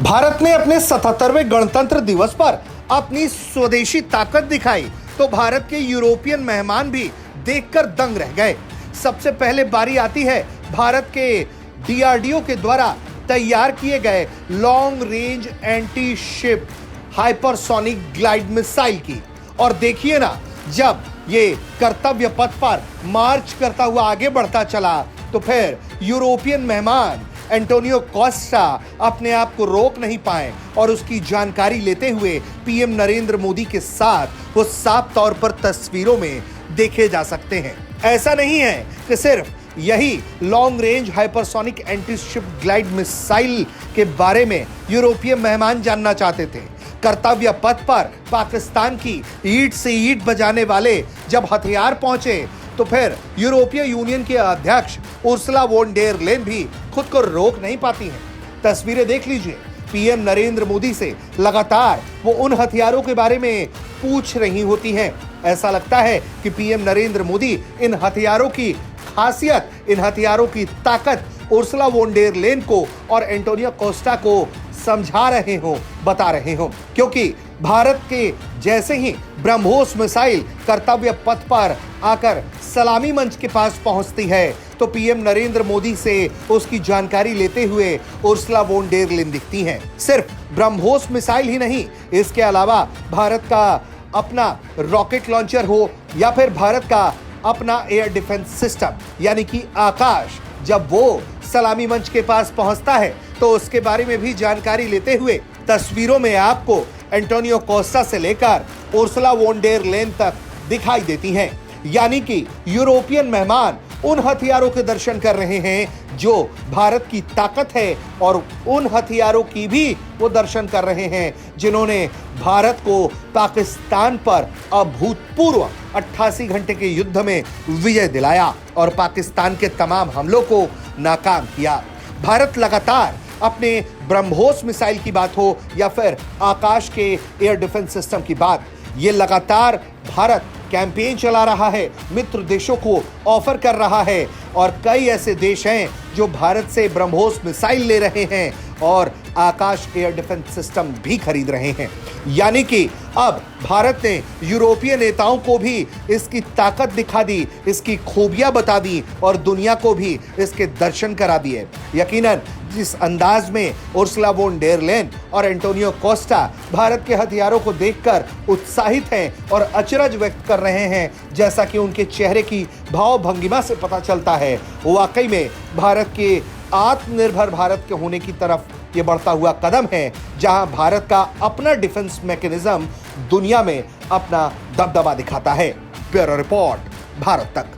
भारत ने अपने 77वें गणतंत्र दिवस पर अपनी स्वदेशी ताकत दिखाई तो भारत के यूरोपियन मेहमान भी देखकर दंग रह गए। सबसे पहले बारी आती है भारत के डीआरडीओ के द्वारा तैयार किए गए long range anti ship hypersonic glide missile की। और देखिए ना, जब ये कर्तव्य पथ पर मार्च करता हुआ आगे बढ़ता चला तो फिर यूरोपियन मेहमान एंटोनियो कोस्टा अपने आप को रोक नहीं पाए और उसकी जानकारी लेते हुए पीएम नरेंद्र मोदी के साथ वो साफ तौर पर तस्वीरों में देखे जा सकते हैं। ऐसा नहीं है कि सिर्फ यही long range hypersonic anti ship glide missile के बारे में यूरोपियन मेहमान जानना चाहते थे। कर्तव्य पथ पर पाकिस्तान की ईंट से ईंट बजाने वाले जब हथियार पहुंचे तो फिर यूरोपीय यूनियन के अध्यक्ष उर्सुला वॉन डेर लेन भी खुद को रोक नहीं पाती हैं। तस्वीरें देख लीजिए, पीएम नरेंद्र मोदी से लगातार वो उन हथियारों के बारे में पूछ रही होती हैं। ऐसा लगता है कि पीएम नरेंद्र मोदी इन हथियारों की खासियत, इन हथियारों की ताकत उर्सुला वॉन डेर लेन को और एंटोनियो कोस्टा को समझा रहे हो, बता रहे हो, क्योंकि भारत के जैसे ही ब्रह्मोस मिसाइल कर्तव्य पथ पर आकर सलामी मंच के पास पहुंचती है तो पीएम नरेंद्र मोदी से उसकी जानकारी लेते हुए उर्सुला वॉन डेर लेन दिखती हैं। सिर्फ ब्रह्मोस मिसाइल ही नहीं, इसके अलावा भारत का अपना रॉकेट लॉन्चर हो या फिर भारत का अपना एयर डिफेंस सिस्टम यानी कि आकाश, जब वो सलामी मंच के पास पहुंचता है तो उसके बारे में भी जानकारी लेते हुए तस्वीरों में आपको एंटोनियो कोस्टा से लेकर उर्सुला वॉन डेर लेन तक दिखाई देती हैं। यानी कि यूरोपियन मेहमान उन हथियारों के दर्शन कर रहे हैं जो भारत की ताकत है और उन हथियारों की भी वो दर्शन कर रहे हैं जिन्होंने भारत को पाकिस्तान पर अभूतपूर्व 88 घंटे के युद्ध में विजय दिलाया और पाकिस्तान के तमाम हमलों को नाकाम किया। भारत लगातार अपने ब्रह्मोस मिसाइल की बात हो या फिर आकाश के एयर डिफेंस सिस्टम की बात, ये लगातार भारत कैंपेन चला रहा है, मित्र देशों को ऑफर कर रहा है और कई ऐसे देश हैं जो भारत से ब्रह्मोस मिसाइल ले रहे हैं और आकाश एयर डिफेंस सिस्टम भी खरीद रहे हैं। यानी कि अब भारत ने यूरोपीय नेताओं को भी इसकी ताकत दिखा दी, इसकी खूबियां बता दी और दुनिया को भी इसके दर्शन करा दिए। यकीनन जिस अंदाज में उर्सुला वॉन डेर लेन और एंटोनियो कोस्टा भारत के हथियारों को देखकर उत्साहित हैं और अचरज व्यक्त कर रहे हैं, जैसा कि उनके चेहरे की भाव भंगिमा से पता चलता है, वाकई में भारत के आत्मनिर्भर भारत के होने की तरफ ये बढ़ता हुआ कदम है, जहां भारत का अपना डिफेंस मैकेनिज्म दुनिया में अपना दबदबा दिखाता है। ब्यूरो रिपोर्ट, भारत तक।